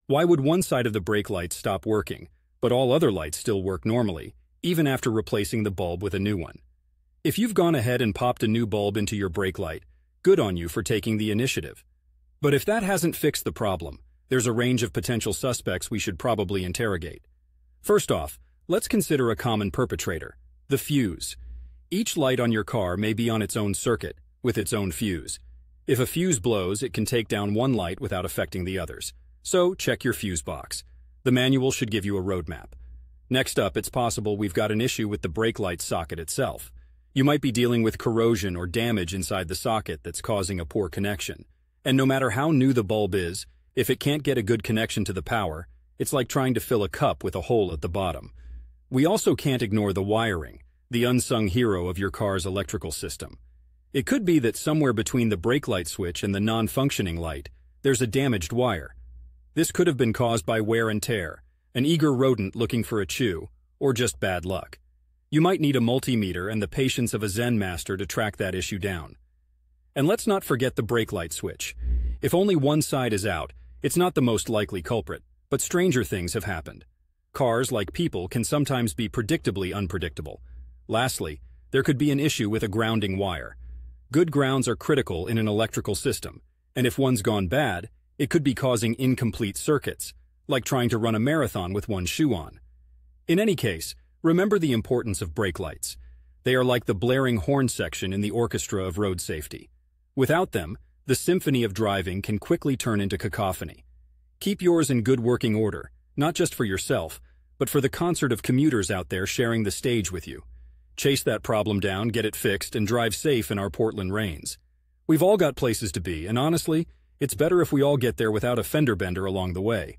Why would one side of the brake light stop working, but all other lights still work normally, even after replacing the bulb with a new one? If you've gone ahead and popped a new bulb into your brake light, good on you for taking the initiative. But if that hasn't fixed the problem, there's a range of potential suspects we should probably interrogate. First off, let's consider a common perpetrator, the fuse. Each light on your car may be on its own circuit, with its own fuse. If a fuse blows, it can take down one light without affecting the others. So, check your fuse box. The manual should give you a roadmap. Next up, it's possible we've got an issue with the brake light socket itself. You might be dealing with corrosion or damage inside the socket that's causing a poor connection. And no matter how new the bulb is, if it can't get a good connection to the power, it's like trying to fill a cup with a hole at the bottom. We also can't ignore the wiring, the unsung hero of your car's electrical system. It could be that somewhere between the brake light switch and the non-functioning light, there's a damaged wire. This could have been caused by wear and tear, an eager rodent looking for a chew, or just bad luck. You might need a multimeter and the patience of a Zen master to track that issue down. And let's not forget the brake light switch. If only one side is out, it's not the most likely culprit, but stranger things have happened. Cars, like people, can sometimes be predictably unpredictable. Lastly, there could be an issue with a grounding wire. Good grounds are critical in an electrical system, and if one's gone bad, it could be causing incomplete circuits, like trying to run a marathon with one shoe on. In any case, remember the importance of brake lights. They are like the blaring horn section in the orchestra of road safety. Without them, the symphony of driving can quickly turn into cacophony. Keep yours in good working order, not just for yourself, but for the concert of commuters out there sharing the stage with you. Chase that problem down, get it fixed, and drive safe in our Portland rains. We've all got places to be, and honestly, it's better if we all get there without a fender bender along the way.